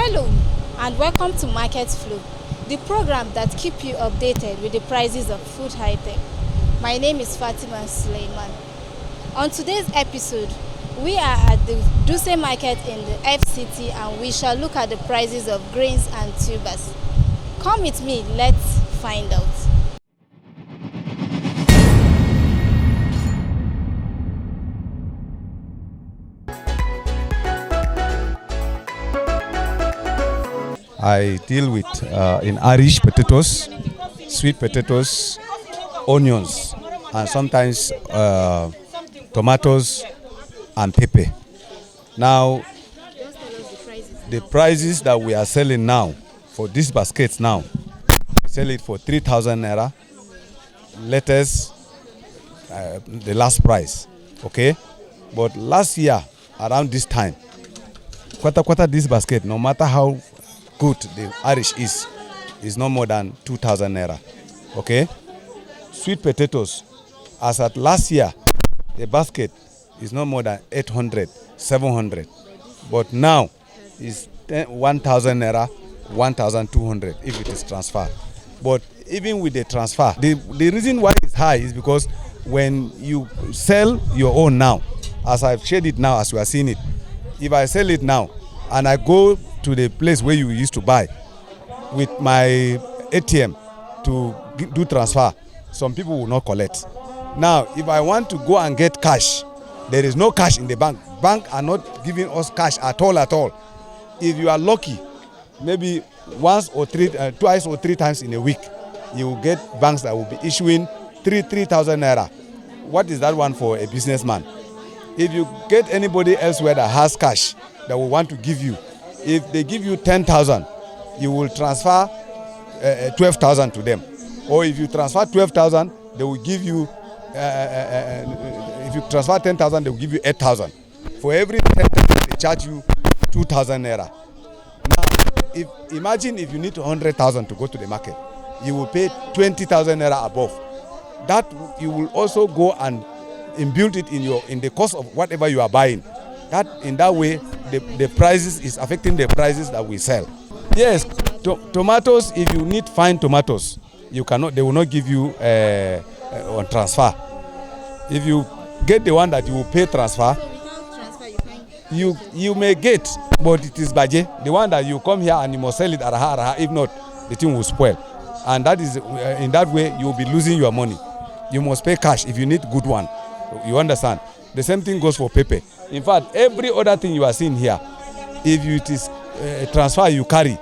Hello and welcome to Market Flow, the program that keeps you updated with the prices of food items. My name is Fatima Suleiman. On today's episode, we are at the DUTSE Market in the FCT and we shall look at the prices of grains and tubers. Come with me, let's find out. I deal with in Irish potatoes, sweet potatoes, onions, and sometimes tomatoes and pepper. Now, the prices that we are selling now for these baskets now, we sell it for 3,000 naira. Lettuce, the last price, okay? But last year, around this time, quarter this basket, no matter how good the Irish is no more than 2,000 naira, okay? Sweet potatoes, as at last year, the basket is no more than 800, 700. But now, it's 1,000 naira, 1,200 if it is transferred. But even with the transfer, the reason why it's high is because when you sell your own now, as I've shared it now, as you are seeing it, if I sell it now and I go to the place where you used to buy with my ATM to do transfer, some people will not collect. Now, if I want to go and get cash, there is no cash in the bank. Bank are not giving us cash at all. If you are lucky, maybe twice or three times in a week, you will get banks that will be issuing 3,000 naira. What is that one for a businessman? If you get anybody elsewhere that has cash that will want to give you, if they give you 10,000, you will transfer 12,000 to them. Or if you transfer 12,000, they will give you, if you transfer 10,000, they will give you 8,000. For every 10,000, they charge you 2,000 naira. Now, imagine if you need 100,000 to go to the market, you will pay 20,000 naira above. That you will also go and build it in the cost of whatever you are buying. That in that way, the prices is affecting the prices that we sell. Yes, tomatoes. If you need fine tomatoes, you cannot. They will not give you on transfer. If you get the one that you will pay transfer, you may get, but it is budget. The one that you come here and you must sell it araha. If not, the thing will spoil, and that is in that way you will be losing your money. You must pay cash if you need good one. You understand? The same thing goes for pepper. In fact, every other thing you are seeing here, if it is transfer you carry,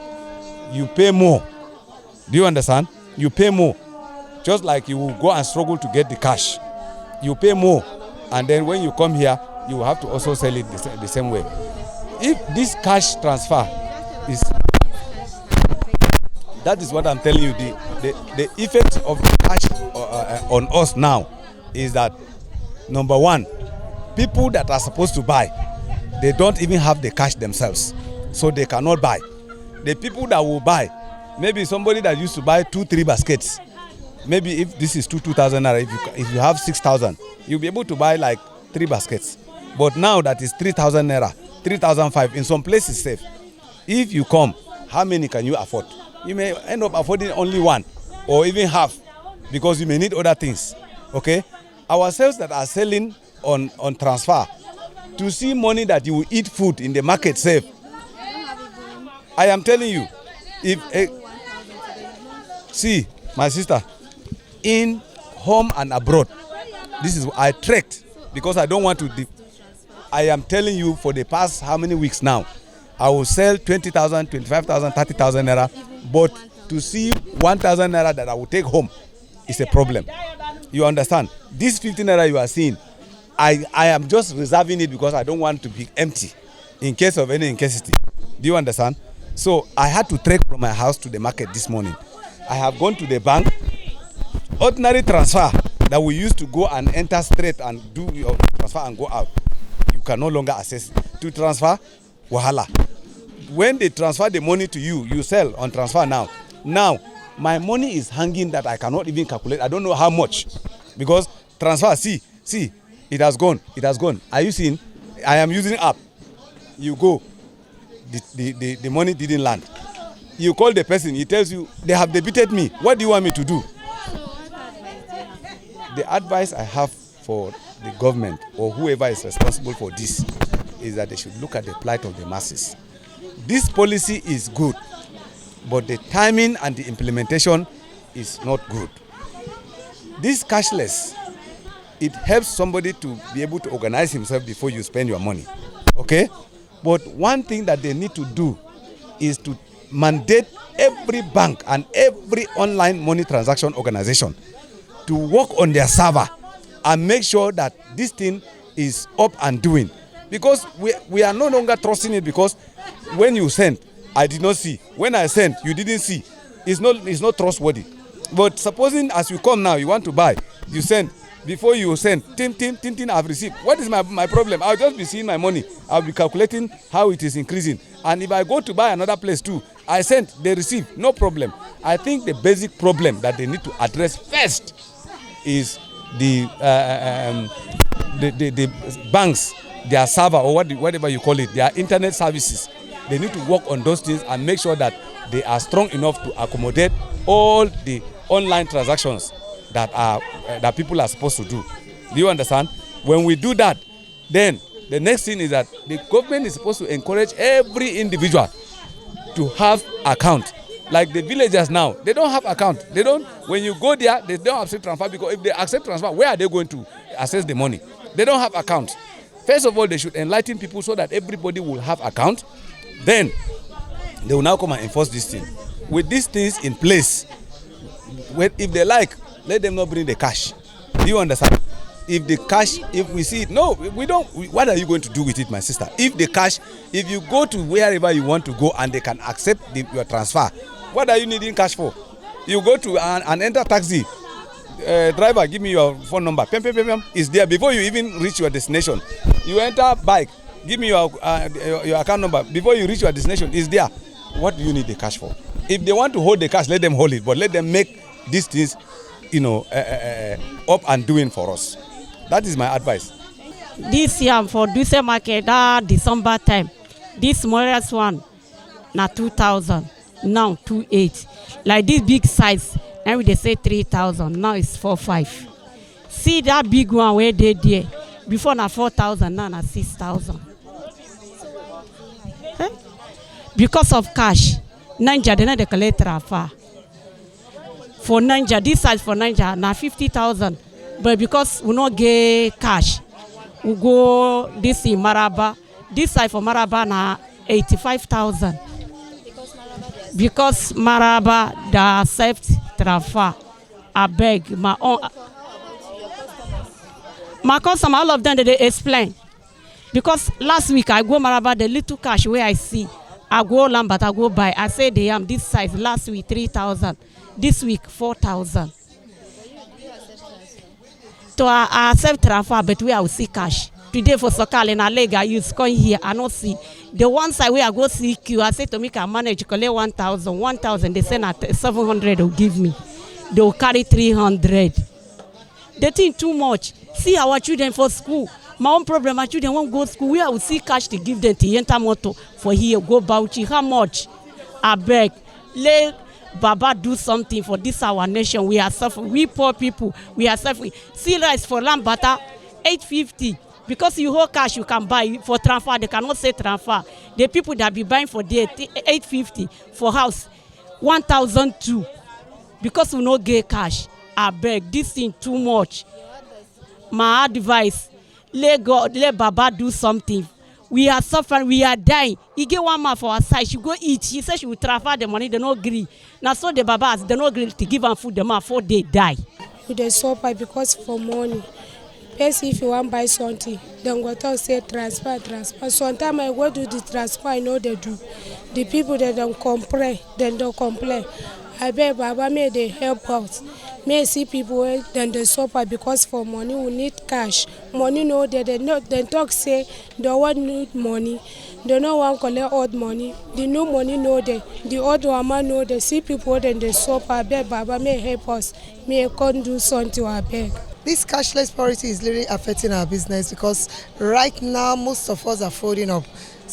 you pay more. Do you understand? You pay more. Just like you will go and struggle to get the cash. You pay more. And then when you come here, you will have to also sell it the same way. If this cash transfer is... That is what I'm telling you. The effect of the cash on us now is that, number one, people that are supposed to buy, they don't even have the cash themselves, so they cannot buy. The people that will buy, maybe somebody that used to buy 2-3 baskets, maybe if this is 2,000 naira, if you have 6,000, you'll be able to buy like 3 baskets. But now that is 3,000 naira, 3,500. In some places safe. If you come, how many can you afford? You may end up affording only one or even half, because you may need other things. Okay, ourselves that are selling on transfer, to see money that you will eat food in the market safe. I am telling you, see, my sister, in home and abroad, this is I trekked because I don't want to. I am telling you, for the past how many weeks now, I will sell 20,000, 25,000, 30,000 naira, but to see 1,000 naira that I will take home is a problem. You understand? This 50 naira you are seeing, I am just reserving it because I don't want to be empty in case of any incasity. Do you understand? So I had to trek from my house to the market this morning. I have gone to the bank. Ordinary transfer that we used to go and enter straight and do your transfer and go out, you can no longer access to transfer. Wahala. When they transfer the money to you, you sell on transfer now. Now, my money is hanging that I cannot even calculate. I don't know how much, because transfer, see, it has gone. Are you seeing? I am using app. You go. the money didn't land. You call the person, he tells you, they have debited me. What do you want me to do? The advice I have for the government or whoever is responsible for this is that they should look at the plight of the masses. This policy is good, but the timing and the implementation is not good. This cashless, it helps somebody to be able to organize himself before you spend your money. Okay? But one thing that they need to do is to mandate every bank and every online money transaction organization to work on their server and make sure that this thing is up and doing. Because we are no longer trusting it, because when you send, I did not see. When I sent, you didn't see. It's not trustworthy. But supposing as you come now, you want to buy, you send. Before you send, tin, I've received. What is my problem? I'll just be seeing my money. I'll be calculating how it is increasing. And if I go to buy another place too, I sent, they receive, no problem. I think the basic problem that they need to address first is the banks, their server or whatever you call it, their internet services. They need to work on those things and make sure that they are strong enough to accommodate all the online transactions that people are supposed to do. Do you understand? When we do that, then the next thing is that the government is supposed to encourage every individual to have account. Like the villagers now, they don't have account. They don't. When you go there, they don't accept transfer, because if they accept transfer, where are they going to access the money? They don't have account. First of all, they should enlighten people so that everybody will have account. Then they will now come and enforce this thing. With these things in place, if they like, let them not bring the cash. Do you understand? If the cash, if we see it, no, we don't. What are you going to do with it, my sister? If the cash, if you go to wherever you want to go and they can accept your transfer, what are you needing cash for? You go to and enter taxi. Driver, give me your phone number. It's there before you even reach your destination. You enter bike, give me your account number. Before you reach your destination, it's there. What do you need the cash for? If they want to hold the cash, let them hold it, but let them make these things, up and doing for us. That is my advice. This year for DUTSE market, December time, this smallest one, na 2,000, now 2,800. Like this big size, and they say 3,000, now it's 4,500. See that big one where they there, before na 4,000, now na 6,000. Eh? Because of cash, Niger they not dey collect transfer. For Niger, this size for Niger na 50,000, but because we not get cash, we go this in Maraba. This side for Maraba na 85,000. Because Maraba they accept transfer. I beg my customer, all of them they explain. Because last week I go Maraba, the little cash where I see, I go Lambert, I go buy. I say they am this size. Last week 3,000. This week 4,000. So I accept transfer, but we will see cash. Today for Sokal and Alega, I use coin here. I not see. The one side where I go see Q, I say to me, can manage collect 1,000. 1,000, they send at 700 will give me. They will carry 300. They think too much. See our children for school. My own problem, my children won't go to school. We will see cash to give them to enter motor for here, go Bauchi. How much? I beg. Let Baba do something for this our nation. We are suffering. We poor people, we are suffering. See rice for lamb butter, 850. Because you hold cash, you can buy. For transfer, they cannot say transfer. The people that be buying for the 850 for house, 1,002. Because we no get cash. I beg, this thing too much. My advice, let God, let Baba do something. We are suffering, we are dying. He get one man for our side, she go eat. She said she will transfer the money, they no agree. Now so the Babas, they no agree to give them food, the man before they die. They suffer because for money. First, if you want to buy something, then go to say transfer. Sometimes I go do the transfer, I know they do. The people that don't complain, then don't complain. I beg Baba, may they help us. May see people then they suffer because for money we need cash. Money no they talk say they want need money. They no want collect old money. The new money no the old woman no they see people then they suffer. I beg Baba may help us. May come do something I beg. This cashless policy is really affecting our business because right now most of us are folding up.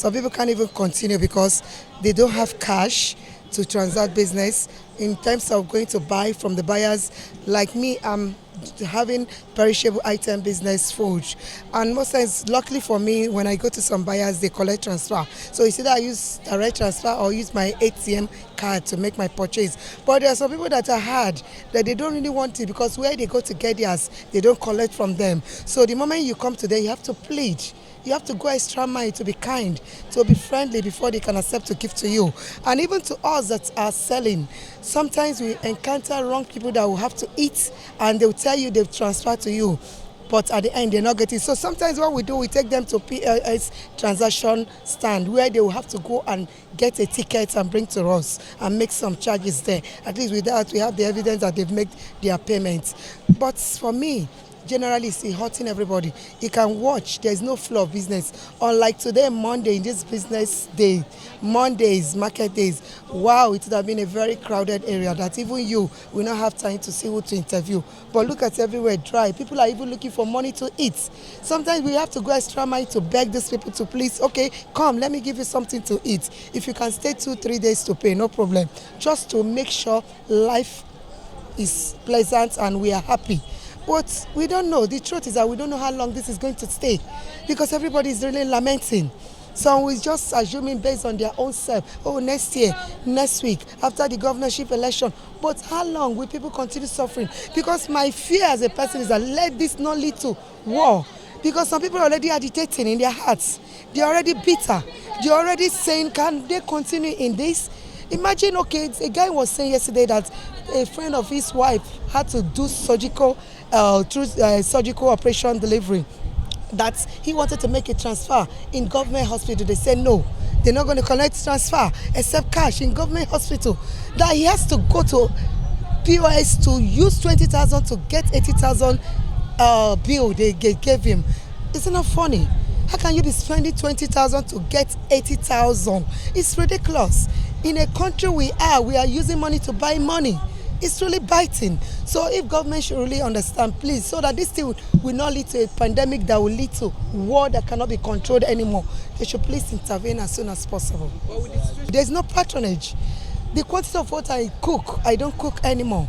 Some people can't even continue because they don't have cash to transact business in terms of going to buy from the buyers. Like me, I'm having perishable item business, food, and most times, luckily for me, when I go to some buyers, they collect transfer. So it's either I use direct transfer or use my ATM card to make my purchase. But there are some people that are hard, that they don't really want it because where they go to get theirs, they don't collect from them. So the moment you come to them, you have to plead. You have to go extra mile to be kind, to be friendly before they can accept to give to you. And even to us that are selling, sometimes we encounter wrong people that will have to eat and they'll tell you they've transferred to you, but at the end they're not getting. So sometimes what we do, we take them to PLS transaction stand where they will have to go and get a ticket and bring to us and make some charges there. At least with that, we have the evidence that they've made their payments. But for me, generally it's hurting everybody. You can watch, there's no flow of business. Unlike today, Monday, in this business day, Mondays, market days, wow, it would have been a very crowded area that even you will not have time to see who to interview. But look at everywhere dry. People are even looking for money to eat. Sometimes we have to go extra mile to beg these people to please, okay, come, let me give you something to eat. If you can stay 2-3 days to pay, no problem. Just to make sure life is pleasant and we are happy. But we don't know. The truth is that we don't know how long this is going to stay because everybody is really lamenting. Some is just assuming based on their own self, oh, next year, next week, after the governorship election. But how long will people continue suffering? Because my fear as a person is that let this not lead to war. Because some people are already agitating in their hearts. They're already bitter. They're already saying, can they continue in this? Imagine, okay, a guy was saying yesterday that a friend of his wife had to do surgical operation delivery, that he wanted to make a transfer in government hospital. They said no, they're not going to collect transfer except cash in government hospital. That he has to go to POS to use 20,000 to get 80,000 bill they gave him. Isn't that funny? How can you be spending 20,000 to get 80,000? It's ridiculous. In a country we are using money to buy money. It's really biting. So if government should really understand, please, so that this thing will not lead to a pandemic that will lead to war that cannot be controlled anymore, they should please intervene as soon as possible. There's no patronage. The quantity of what I cook, I don't cook anymore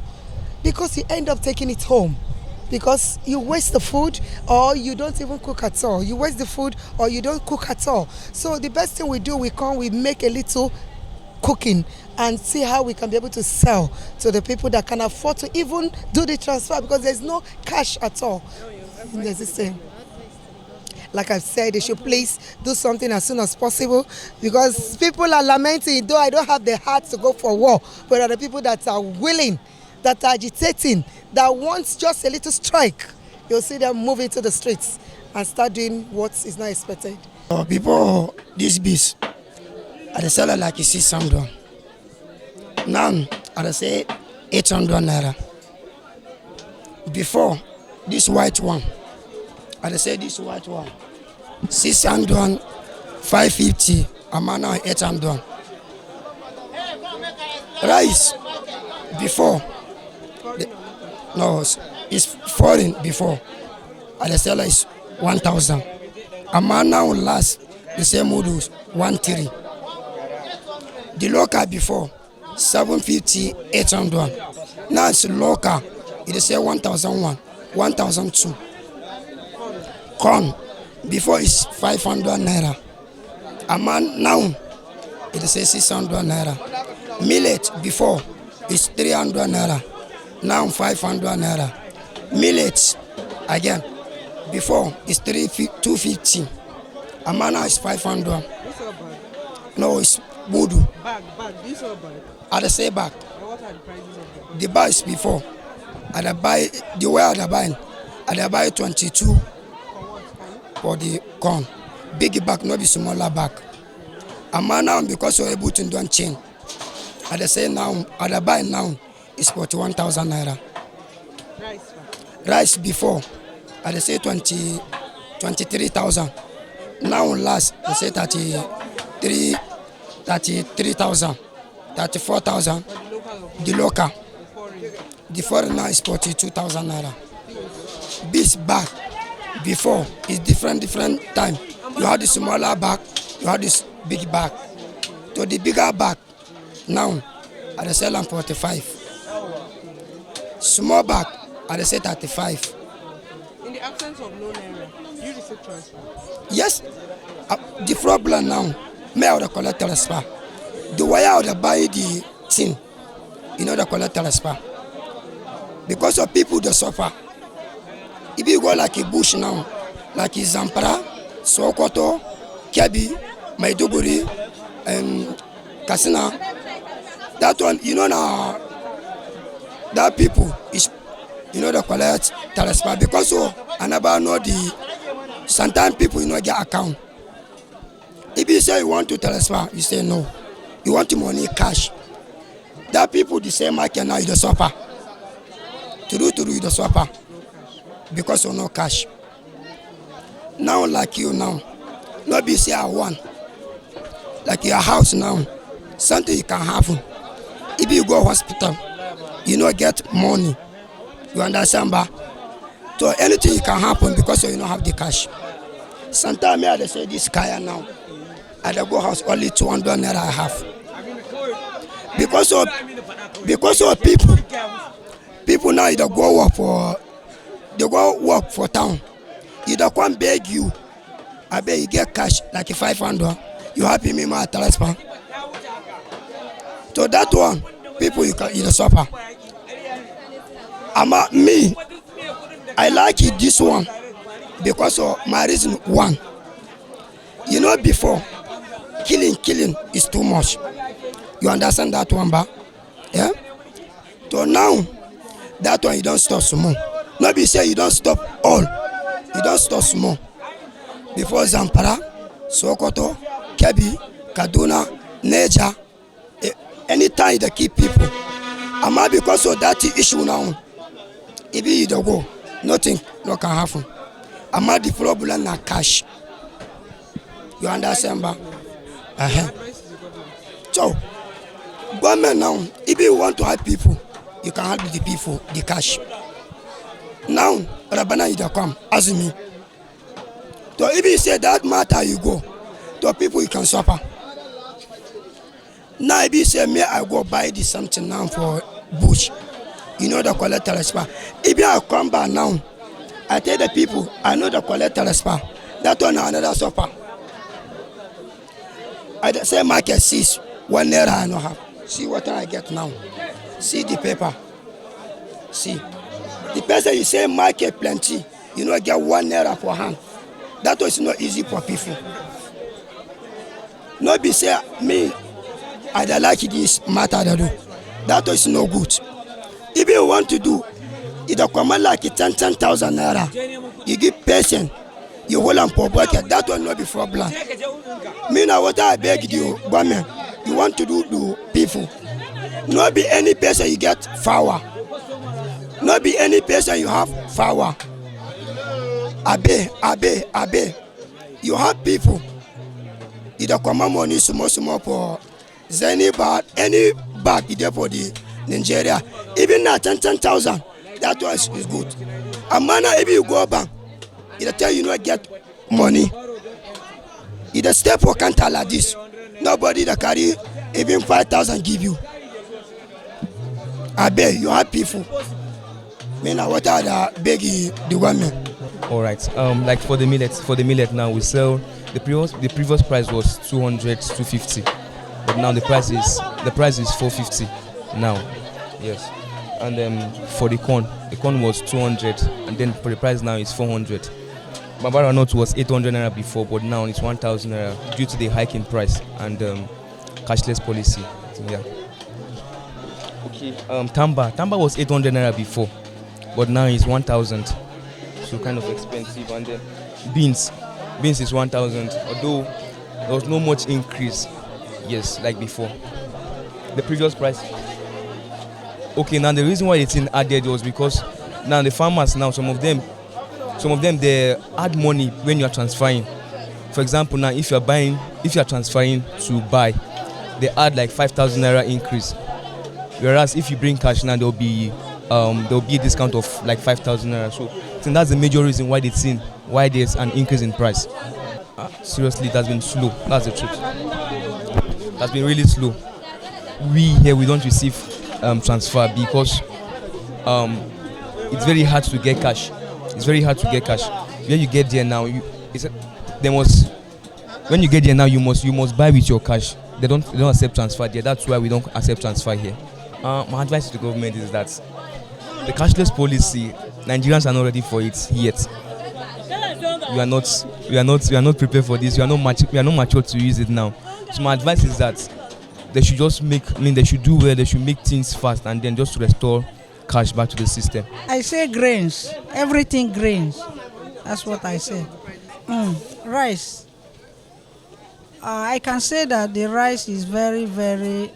because you end up taking it home. Because you waste the food or you don't even cook at all. You waste the food or you don't cook at all. So the best thing we do, we make a little cooking and see how we can be able to sell to the people that can afford to even do the transfer because there's no cash at all in the system. Like I've said, they should please do something as soon as possible because people are lamenting, though I don't have the heart to go for war, but there are the people that are willing, that are agitating, that wants just a little strike. You'll see them move into the streets and start doing what is not expected. Before this beast, I sell it like you see $600. Now, I say 800 naira. Before, this white one, I say this white one, 600, 550, I'm now 800. Rice, before, no, it's foreign before. I sell is 1,000. I'm now last, the same models, 1,300. The local before, 750, 800. Now it's local, it is 1,001, 1,002. Corn, before it's 500 naira. Now it is 600 naira. Millet, before it's 300 naira. Now 500 naira. Millet, again, before it's 250. Now is 500. No, it's Voodoo. Bag, this or bag? I say bag. What are the prices of them? The bag is before. I buy the way I buy. I buy 22 for the corn. Big bag, not the smaller bag. And now because you're able to do a chain. I say now, I buy now is 41,000 naira. Rice before. I say 23,000. Now last, I say 33,000, 34,000. The local. The foreign now is 42,000 naira. This bag before is different time. You have the smaller bag You have this big bag. To the bigger bag, now, I dey sell am 45. Small bag, I dey sell 35. In the absence of no naira, do you receive transfer? Yes, the problem now, me I would collect transfer. The way I would buy the thing, you know, the collect transfer. Because of people that suffer. If you go like a bush now, like Zampara, Sokoto, Kebbi, Maiduguri, and Katsina, that one, you know now, that people is, you know, the collect transfer. Because I never know the, sometimes people, you know, get account. If you say you want to transfer, you say no. You want the money cash. That people, the same market now, you the suffer. To do, you the suffer. Because of no cash. Now, like you now, not be say I want. Like your house now, something you can happen. If you go hospital, you know get money. You understand, ba? So anything can happen because you don't have the cash. Sometimes I say this kaya now, I go house only 200 naira I have. Because of people now they go work for town. If they come beg you, I bet you get cash like 500. You happy me my transfer. So that one, people you suffer. Me, I like it this one because of my reason one. You know before, killing is too much. You understand that one, ba? Yeah? So now, that one you don't stop small. Not be say you don't stop all. You don't stop small. Before Zampara, Sokoto, Kebbi, Kaduna, Niger, anytime they keep people. Because of that issue now, if you don't go, nothing no can happen. The problem na cash. You understand, ba? So, government now, if you want to help people, you can help the people, the cash. Now, Rabana you come, ask me. So if you say that matter, you go. To people you can suffer. Now if you say me, I go buy this something now for bush. You know the collect transfer. If you come back now, I tell the people, I know the collect transfer. That one another suffer. I say market 6, 1 naira I don't have. See what I get now. See the paper. See. The person you say market plenty, you know get 1 naira for hand. That was not easy for people. Not be say me, I don't like this matter to do. That was no good. If you want to do, it will come like 10,000 naira. You give patient, you hold on for bucket. That will not be problem. Me now what I beg you, government, you want to do to people. Not be any person you get power. Not be any person you have power. Abe. You have people. Either come money small for any bag either for the Nigeria. Even now 10,000, that was is good. A man if you go bank, it tell you not get money. It step for counter like this. Nobody that carry even 5,000 give you. Abe, you have people. Me now what are the beg the women? All right. Like for the millet now we sell the previous price was 200 250, but now the price is 450 now. Yes. And for the corn was 200, and then for the price now is 400. Bambara nut was 800 naira before, but now it's 1,000 naira due to the hike in price and cashless policy. So, yeah. Okay. Tamba was 800 naira before, but now it's 1,000. So kind of expensive. And then beans is 1,000, although there was no much increase. Yes, like before. The previous price. Okay, now the reason why it's in added was because now the farmers now some of them they add money when you are transferring. For example, now if you are transferring to buy, they add like 5,000 naira increase. Whereas if you bring cash now, there'll be a discount of like 5,000 naira. So I think that's the major reason why there's an increase in price. Seriously, it has been slow. That's the truth. It has been really slow. We don't receive transfer because it's very hard to get cash. It's very hard to get cash. When you get there now, when you get there now, you must buy with your cash. They don't accept transfer there. That's why we don't accept transfer here. My advice to the government is that the cashless policy, Nigerians are not ready for it yet. We are not prepared for this. We are not mature to use it now. So my advice is that they should just they should do well. They should make things fast and then just restore cash back to the system. I say grains, everything grains. That's what I say. Rice. I can say that the rice is very, very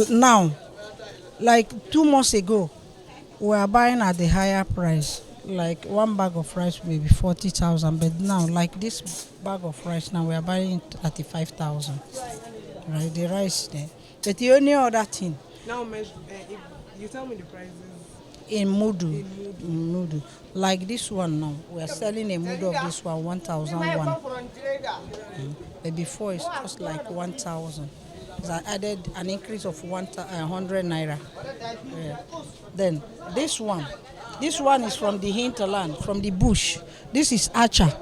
now. Like 2 months ago, we are buying at the higher price. Like one bag of rice may be 40,000, but now, like this bag of rice now, we are buying 35,000. Right, the rice there. But the only other thing. Now, if you tell me the prices. In mudu. Like this one now, we are selling a mudu of this one 1,001. But before it's just like 1,000. I added an increase of 100 naira. Yeah. Then this one is from the hinterland, from the bush. This is acha,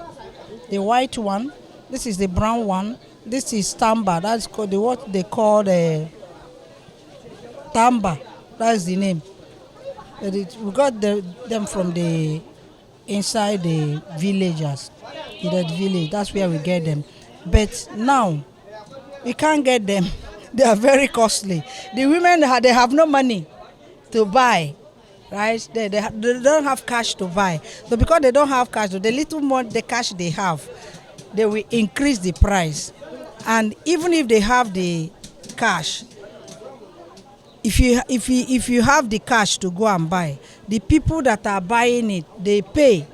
the white one. This is the brown one. This is tamba. That's called what they call the tamba. That's the name. We got them from the inside the villagers, in that village. That's where we get them. But now we can't get them. They are very costly. The women they have no money to buy, right? They don't have cash to buy. So because they don't have cash, the little more the cash they have, they will increase the price. And even if they have the cash, if you have the cash to go and buy, the people that are buying it, they pay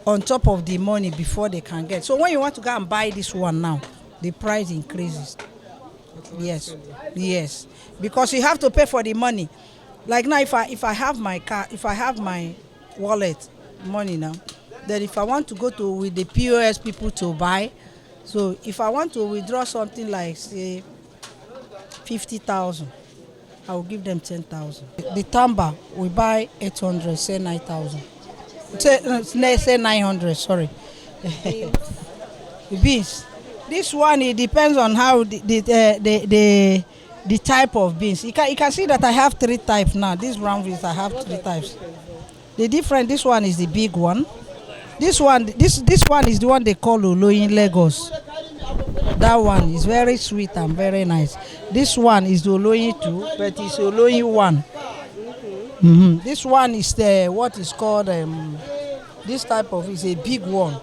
on top of the money before they can get. So when you want to go and buy this one now, the price increases. Yes, because you have to pay for the money. Like now, if I have my car, if I have my wallet money now, then if I want to go to with the POS people to buy, so if I want to withdraw something like say 50,000, I will give them 10,000. The tamba we buy 800, say 9,000. Say 900. Sorry. The beans. This one it depends on how the type of beans. You can see that I have 3 types now. This brown beans I have 3 types. The different. This one is the big one. This one is the one they call Olo in Lagos. That one is very sweet and very nice. This one is the Oloyin 2, but it's Oloyin 1. This one is the what is called this type of is a big one.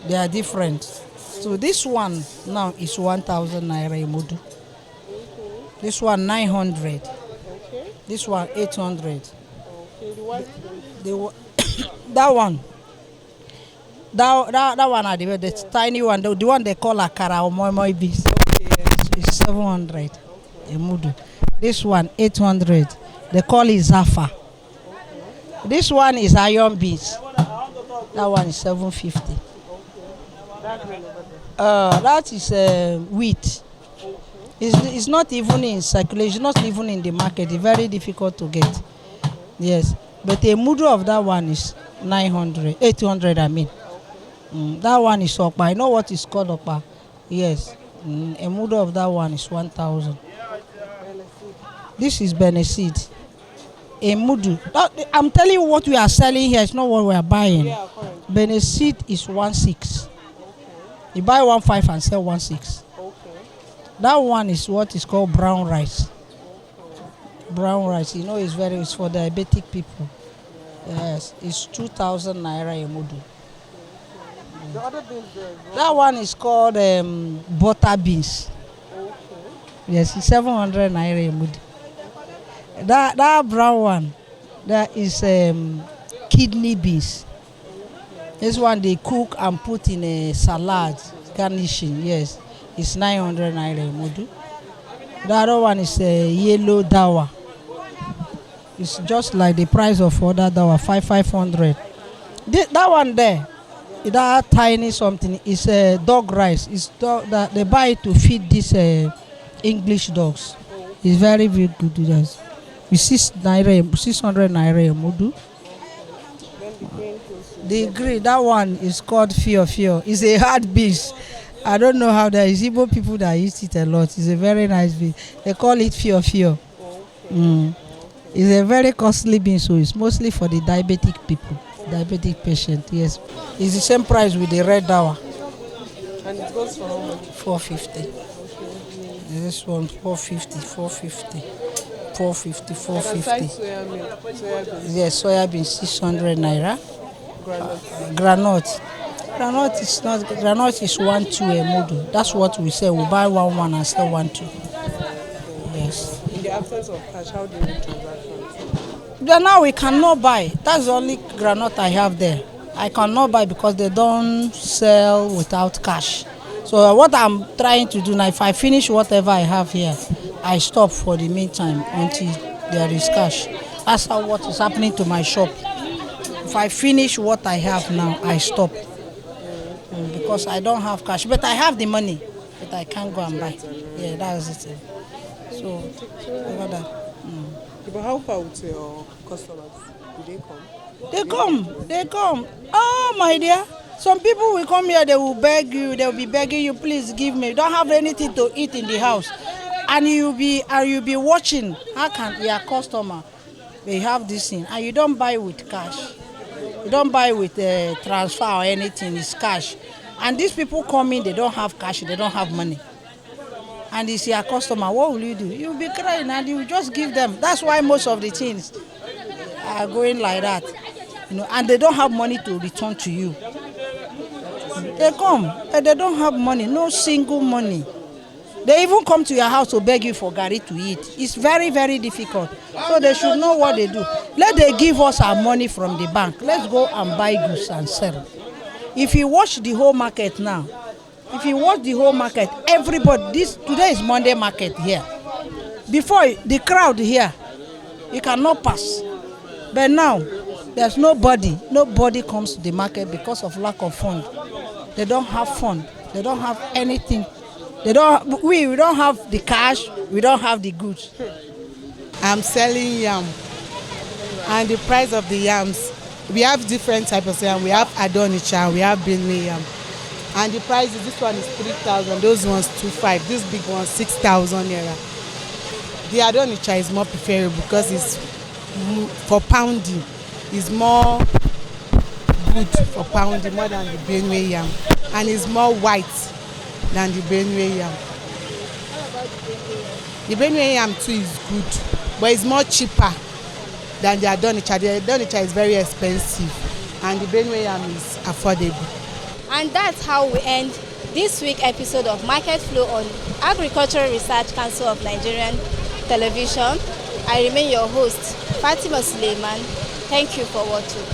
They are different. So this one now is 1,000 naira a mudu. This one 900. This one 800. That one. That one are the tiny one, the one they call akara or moi beans. Is 700 a mudu. This one 800. They call it zafa. This one is iron beans. That one is 750. That is wheat. It's not even in circulation, not even in the market. It's very difficult to get. Yes, but a mudu of that one is 800. I mean, that one is okpa. I know what is called okpa. Yes, a mudu of that one is 1,000. This is Beneseed. A mudu. I'm telling you what we are selling here. It's not what we are buying. Beneseed is 1,600. You buy 1,500 and sell 1,600. That one is what is called brown rice. Brown rice, you know, it's for diabetic people. Yes, it's 2,000 naira a mudu. That one is called butter beans. Yes, it's 700 naira a mudu. That brown one, that is kidney beans. This one they cook and put in a salad, garnishing. Yes, it's 900 naira a mudu. The other one is yellow dawa. It's just like the price of other dawa, 500. That one there that tiny something is dog rice. It's dog that they buy to feed these English dogs. It's very very good. Yes. With 600 naira a mudu. The green, that one is called fio. It's a hard beast. I don't know how that is. Igbo people that eat it a lot. It's a very nice bean. They call it fio. It's a very costly bean, so it's mostly for the diabetic people, diabetic patient. Yes, it's the same price with the red dawa. And it goes for how much? 450. Okay. This one 450. And aside soya milk, soya beans, Yes, soya bean 600 naira. groundnut. Granite is 1-2 a mudu. That's what we say. We buy 1 and sell 1-2. Yes. In the absence of cash, how do you do transactions? Then now we cannot buy. That's the only granite I have there. I cannot buy because they don't sell without cash. So what I'm trying to do now, if I finish whatever I have here, I stop for the meantime until there is cash. That's how what is happening to my shop. If I finish what I have now, I stop. Because I don't have cash. But I have the money, but I can't go and buy. Yeah, that's it. So, over that. But how far with your customers? Do they come? They come. Oh, my dear. Some people will come here, they will beg you, they will be begging you, please give me. You don't have anything to eat in the house. And you'll be watching. How can your customer, they have this thing, and you don't buy with cash. You don't buy with transfer or anything, it's cash. And these people come in, they don't have cash, they don't have money. And it's your customer, what will you do? You'll be crying and you just give them. That's why most of the things are going like that. And they don't have money to return to you. They come, but they don't have money, no single money. They even come to your house to beg you for garri to eat. It's very, very difficult. So they should know what they do. Let them give us our money from the bank. Let's go and buy goods and sell. If you watch the whole market now, everybody, today is Monday market here. Before, the crowd here, you cannot pass. But now, there's nobody comes to the market because of lack of fund. They don't have fund. They don't have anything. We don't have the cash. We don't have the goods. I'm selling yam, and the price of the yams, we have different types of yam. We have Adonicha, and we have Benue yam. And the price is, this one is 3,000, those ones 2,500, this big one 6,000 naira. The Adonicha is more preferable because it's for pounding. It's more good for pounding more than the Benue yam, and it's more white than the Benue yam. The Benue yam too is good, but it's more cheaper than the Adonicha. The Adonicha is very expensive, and the Benue yam is affordable. And that's how we end this week's episode of Market Flow on Agricultural Research Council of Nigerian Television. I remain your host, Fatima Suleiman. Thank you for watching.